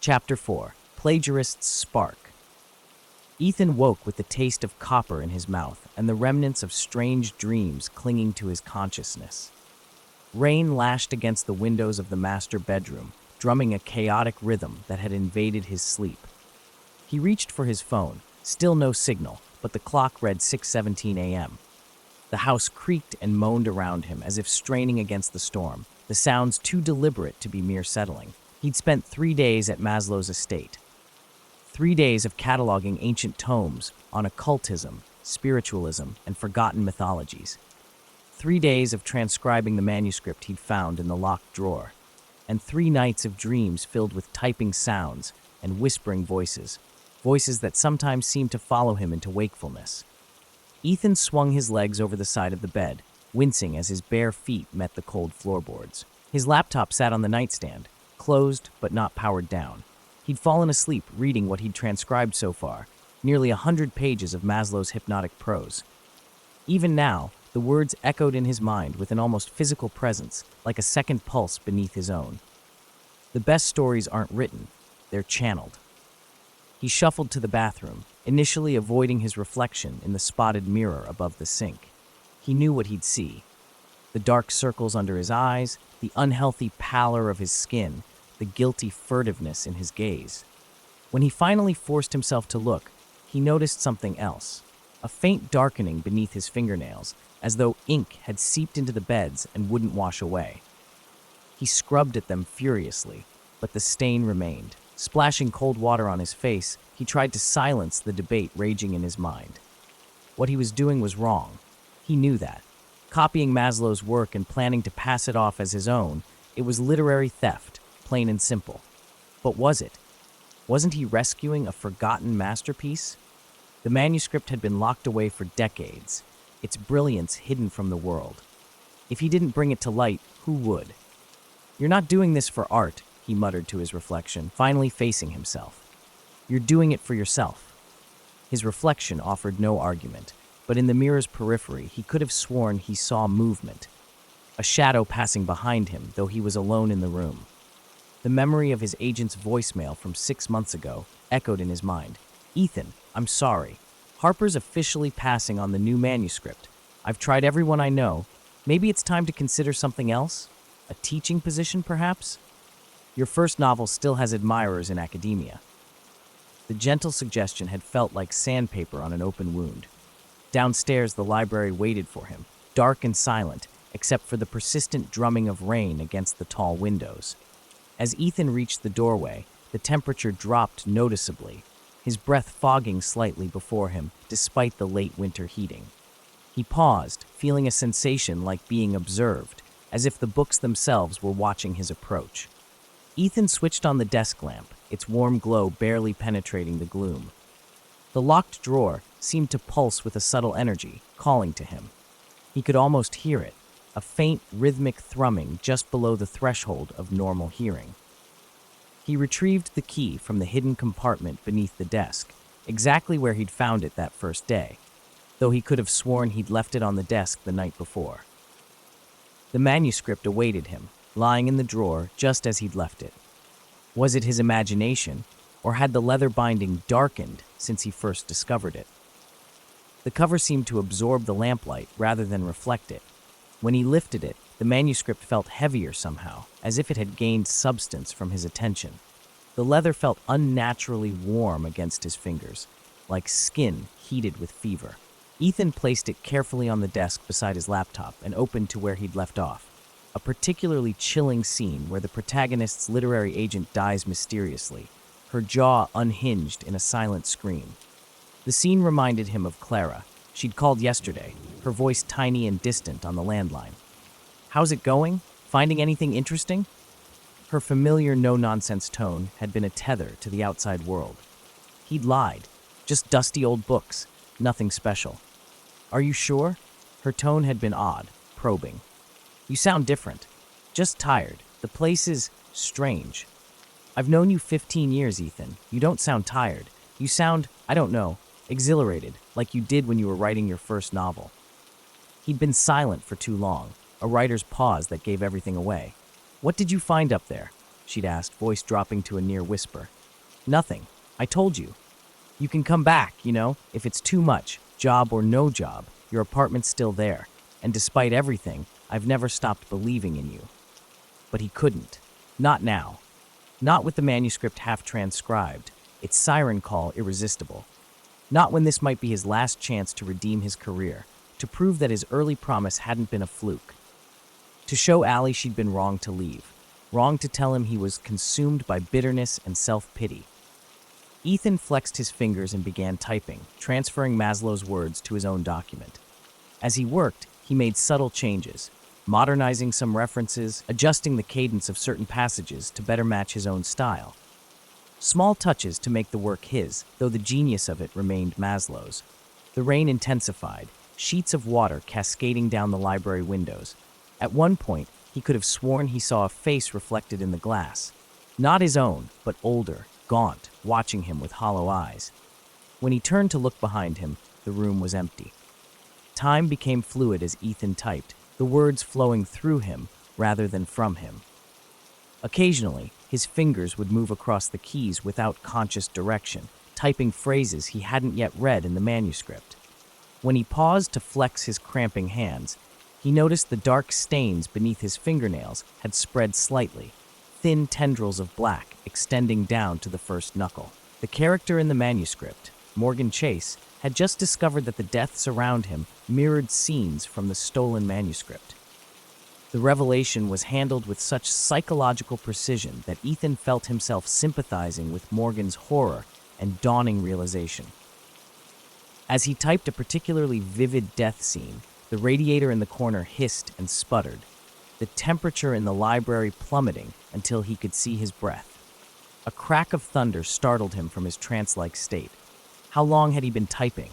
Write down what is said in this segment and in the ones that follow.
Chapter 4. Plagiarist's Spark. Ethan woke with the taste of copper in his mouth and the remnants of strange dreams clinging to his consciousness. Rain lashed against the windows of the master bedroom, drumming a chaotic rhythm that had invaded his sleep. He reached for his phone, still no signal, but the clock read 6:17 a.m. The house creaked and moaned around him as if straining against the storm, the sounds too deliberate to be mere settling. He'd spent 3 days at Maslow's estate. 3 days of cataloging ancient tomes on occultism, spiritualism, and forgotten mythologies. 3 days of transcribing the manuscript he'd found in the locked drawer. And 3 nights of dreams filled with typing sounds and whispering voices, voices that sometimes seemed to follow him into wakefulness. Ethan swung his legs over the side of the bed, wincing as his bare feet met the cold floorboards. His laptop sat on the nightstand, closed but not powered down. He'd fallen asleep reading what he'd transcribed so far, nearly 100 pages of Maslow's hypnotic prose. Even now, the words echoed in his mind with an almost physical presence, like a second pulse beneath his own. The best stories aren't written, they're channeled. He shuffled to the bathroom, initially avoiding his reflection in the spotted mirror above the sink. He knew what he'd see. The dark circles under his eyes, the unhealthy pallor of his skin, the guilty furtiveness in his gaze. When he finally forced himself to look, he noticed something else, a faint darkening beneath his fingernails, as though ink had seeped into the beds and wouldn't wash away. He scrubbed at them furiously, but the stain remained. Splashing cold water on his face, he tried to silence the debate raging in his mind. What he was doing was wrong. He knew that. Copying Maslow's work and planning to pass it off as his own, it was literary theft, plain and simple. But was it? Wasn't he rescuing a forgotten masterpiece? The manuscript had been locked away for decades, its brilliance hidden from the world. If he didn't bring it to light, who would? "You're not doing this for art," he muttered to his reflection, finally facing himself. "You're doing it for yourself." His reflection offered no argument, but in the mirror's periphery, he could have sworn he saw movement, a shadow passing behind him, though he was alone in the room. The memory of his agent's voicemail from 6 months ago echoed in his mind. "Ethan, I'm sorry. Harper's officially passing on the new manuscript. I've tried everyone I know. Maybe it's time to consider something else? A teaching position, perhaps? Your first novel still has admirers in academia." The gentle suggestion had felt like sandpaper on an open wound. Downstairs, the library waited for him, dark and silent, except for the persistent drumming of rain against the tall windows. As Ethan reached the doorway, the temperature dropped noticeably, his breath fogging slightly before him despite the late winter heating. He paused, feeling a sensation like being observed, as if the books themselves were watching his approach. Ethan switched on the desk lamp, its warm glow barely penetrating the gloom. The locked drawer seemed to pulse with a subtle energy, calling to him. He could almost hear it, a faint, rhythmic thrumming just below the threshold of normal hearing. He retrieved the key from the hidden compartment beneath the desk, exactly where he'd found it that first day, though he could have sworn he'd left it on the desk the night before. The manuscript awaited him, lying in the drawer just as he'd left it. Was it his imagination, or had the leather binding darkened since he first discovered it? The cover seemed to absorb the lamplight rather than reflect it. When he lifted it, the manuscript felt heavier somehow, as if it had gained substance from his attention. The leather felt unnaturally warm against his fingers, like skin heated with fever. Ethan placed it carefully on the desk beside his laptop and opened to where he'd left off, a particularly chilling scene where the protagonist's literary agent dies mysteriously, her jaw unhinged in a silent scream. The scene reminded him of Clara. She'd called yesterday, her voice tiny and distant on the landline. "How's it going? Finding anything interesting?" Her familiar no-nonsense tone had been a tether to the outside world. He'd lied. Just dusty old books. Nothing special. "Are you sure?" Her tone had been odd, probing. "You sound different. Just tired. The place is strange." "I've known you 15 years, Ethan. You don't sound tired. You sound, I don't know, exhilarated, like you did when you were writing your first novel." He'd been silent for too long, a writer's pause that gave everything away. "What did you find up there?" she'd asked, voice dropping to a near whisper. Nothing. I told you. You can come back, if it's too much, job or no job, your apartment's still there. And despite everything, I've never stopped believing in you. But he couldn't. Not now. Not with the manuscript half transcribed, its siren call irresistible. Not when this might be his last chance to redeem his career, to prove that his early promise hadn't been a fluke. To show Allie she'd been wrong to leave, wrong to tell him he was consumed by bitterness and self-pity. Ethan flexed his fingers and began typing, transferring Maslow's words to his own document. As he worked, he made subtle changes, modernizing some references, adjusting the cadence of certain passages to better match his own style. Small touches to make the work his, though the genius of it remained Maslow's. The rain intensified, sheets of water cascading down the library windows. At one point, he could have sworn he saw a face reflected in the glass. Not his own, but older, gaunt, watching him with hollow eyes. When he turned to look behind him, the room was empty. Time became fluid as Ethan typed, the words flowing through him rather than from him. Occasionally, his fingers would move across the keys without conscious direction, typing phrases he hadn't yet read in the manuscript. When he paused to flex his cramping hands, he noticed the dark stains beneath his fingernails had spread slightly, thin tendrils of black extending down to the first knuckle. The character in the manuscript, Morgan Chase, had just discovered that the deaths around him mirrored scenes from the stolen manuscript. The revelation was handled with such psychological precision that Ethan felt himself sympathizing with Morgan's horror and dawning realization. As he typed a particularly vivid death scene, the radiator in the corner hissed and sputtered, the temperature in the library plummeting until he could see his breath. A crack of thunder startled him from his trance-like state. How long had he been typing?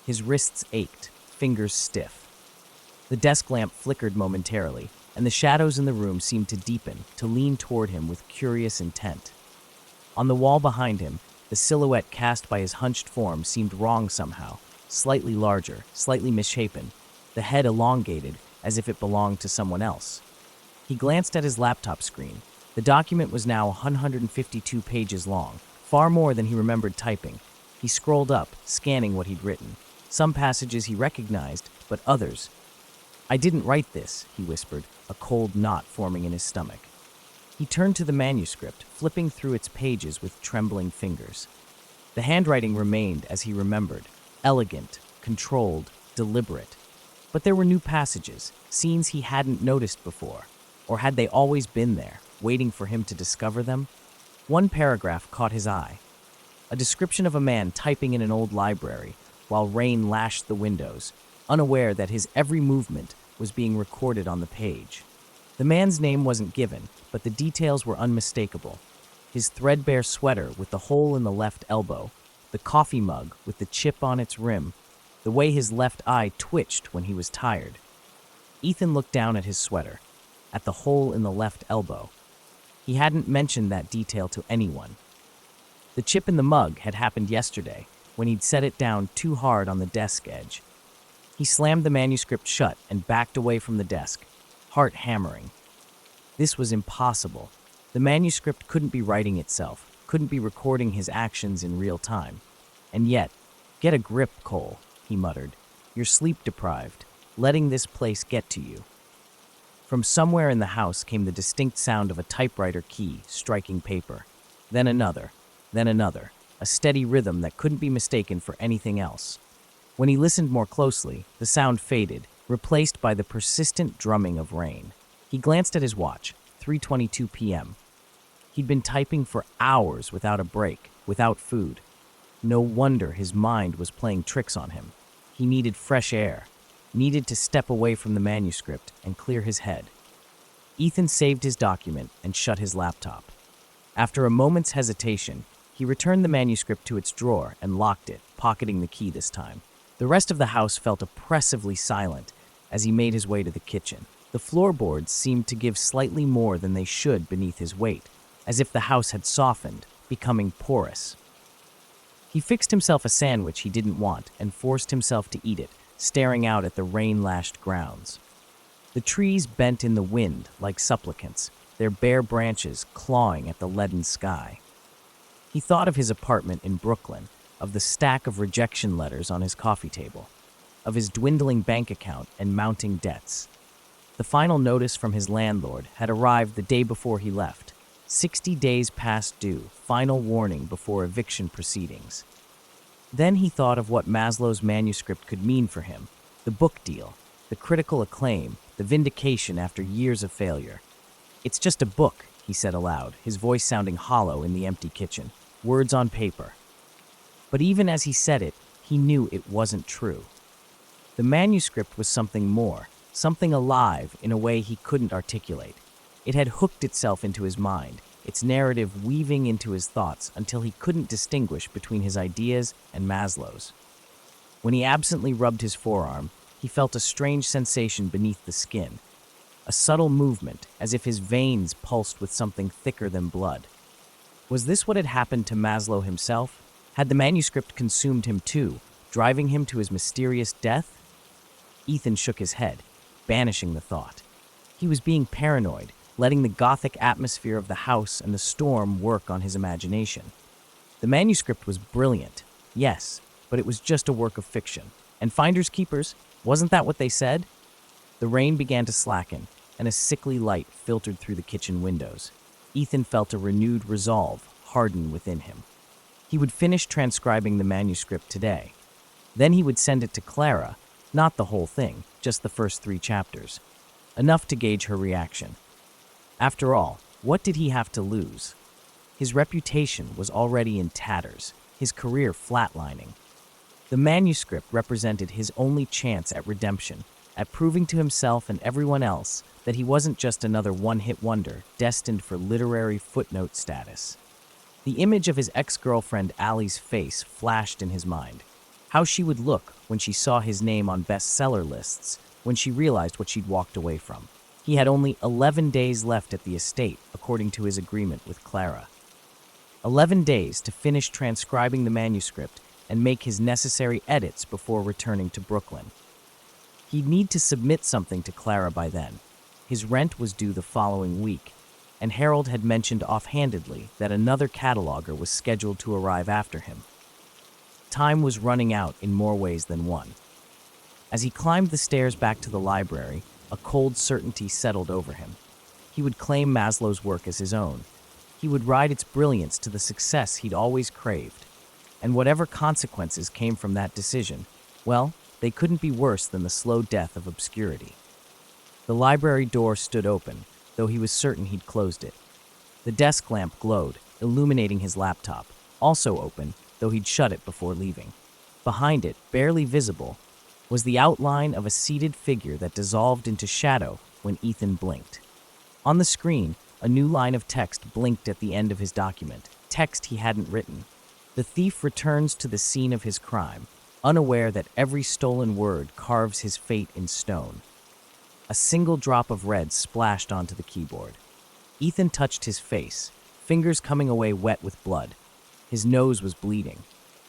His wrists ached, fingers stiff. The desk lamp flickered momentarily, and the shadows in the room seemed to deepen, to lean toward him with curious intent. On the wall behind him, the silhouette cast by his hunched form seemed wrong somehow, slightly larger, slightly misshapen, the head elongated as if it belonged to someone else. He glanced at his laptop screen. The document was now 152 pages long, far more than he remembered typing. He scrolled up, scanning what he'd written. Some passages he recognized, but others. "I didn't write this," he whispered, a cold knot forming in his stomach. He turned to the manuscript, flipping through its pages with trembling fingers. The handwriting remained as he remembered, elegant, controlled, deliberate. But there were new passages, scenes he hadn't noticed before. Or had they always been there, waiting for him to discover them? One paragraph caught his eye. A description of a man typing in an old library while rain lashed the windows, unaware that his every movement was being recorded on the page. The man's name wasn't given, but the details were unmistakable. His threadbare sweater with the hole in the left elbow, the coffee mug with the chip on its rim, the way his left eye twitched when he was tired. Ethan looked down at his sweater, at the hole in the left elbow. He hadn't mentioned that detail to anyone. The chip in the mug had happened yesterday, when he'd set it down too hard on the desk edge. He slammed the manuscript shut and backed away from the desk, heart hammering. This was impossible. The manuscript couldn't be writing itself, couldn't be recording his actions in real time. And yet, "Get a grip, Cole," he muttered. "You're sleep-deprived, letting this place get to you." From somewhere in the house came the distinct sound of a typewriter key striking paper. Then another, a steady rhythm that couldn't be mistaken for anything else. When he listened more closely, the sound faded, replaced by the persistent drumming of rain. He glanced at his watch, 3:22 p.m. He'd been typing for hours without a break, without food. No wonder his mind was playing tricks on him. He needed fresh air, needed to step away from the manuscript and clear his head. Ethan saved his document and shut his laptop. After a moment's hesitation, he returned the manuscript to its drawer and locked it, pocketing the key this time. The rest of the house felt oppressively silent as he made his way to the kitchen. The floorboards seemed to give slightly more than they should beneath his weight, as if the house had softened, becoming porous. He fixed himself a sandwich he didn't want and forced himself to eat it, staring out at the rain-lashed grounds. The trees bent in the wind like supplicants, their their bare branches clawing at the leaden sky. He thought of his apartment in Brooklyn, of the stack of rejection letters on his coffee table, of his dwindling bank account and mounting debts. The final notice from his landlord had arrived the day before he left. 60 days past due, final warning before eviction proceedings. Then he thought of what Maslow's manuscript could mean for him, the book deal, the critical acclaim, the vindication after years of failure. "It's just a book," he said aloud, his voice sounding hollow in the empty kitchen, words on paper. But even as he said it, he knew it wasn't true. The manuscript was something more, something alive in a way he couldn't articulate. It had hooked itself into his mind, its narrative weaving into his thoughts until he couldn't distinguish between his ideas and Maslow's. When he absently rubbed his forearm, he felt a strange sensation beneath the skin, a subtle movement as if his veins pulsed with something thicker than blood. Was this what had happened to Maslow himself? Had the manuscript consumed him too, driving him to his mysterious death? Ethan shook his head, banishing the thought. He was being paranoid, letting the gothic atmosphere of the house and the storm work on his imagination. The manuscript was brilliant, yes, but it was just a work of fiction. And finders keepers, wasn't that what they said? The rain began to slacken, and a sickly light filtered through the kitchen windows. Ethan felt a renewed resolve harden within him. He would finish transcribing the manuscript today. Then he would send it to Clara, not the whole thing, just the first 3 chapters. Enough to gauge her reaction. After all, what did he have to lose? His reputation was already in tatters, his career flatlining. The manuscript represented his only chance at redemption, at proving to himself and everyone else that he wasn't just another one-hit wonder destined for literary footnote status. The image of his ex-girlfriend Allie's face flashed in his mind. How she would look when she saw his name on bestseller lists, when she realized what she'd walked away from. He had only 11 days left at the estate, according to his agreement with Clara. 11 days to finish transcribing the manuscript and make his necessary edits before returning to Brooklyn. He'd need to submit something to Clara by then. His rent was due the following week, and Harold had mentioned offhandedly that another cataloger was scheduled to arrive after him. Time was running out in more ways than one. As he climbed the stairs back to the library, a cold certainty settled over him. He would claim Maslow's work as his own. He would ride its brilliance to the success he'd always craved. And whatever consequences came from that decision, well, they couldn't be worse than the slow death of obscurity. The library door stood open, though he was certain he'd closed it. The desk lamp glowed, illuminating his laptop, also open, though he'd shut it before leaving. Behind it, barely visible, was the outline of a seated figure that dissolved into shadow when Ethan blinked. On the screen, a new line of text blinked at the end of his document, text he hadn't written. The thief returns to the scene of his crime, unaware that every stolen word carves his fate in stone. A single drop of red splashed onto the keyboard. Ethan touched his face, fingers coming away wet with blood. His nose was bleeding.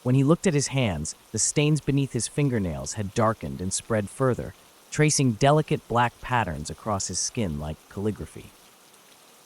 When he looked at his hands, the stains beneath his fingernails had darkened and spread further, tracing delicate black patterns across his skin like calligraphy.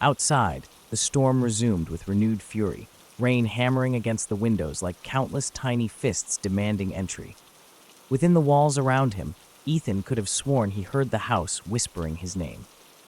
Outside, the storm resumed with renewed fury, rain hammering against the windows like countless tiny fists demanding entry. Within the walls around him, Ethan could have sworn he heard the house whispering his name.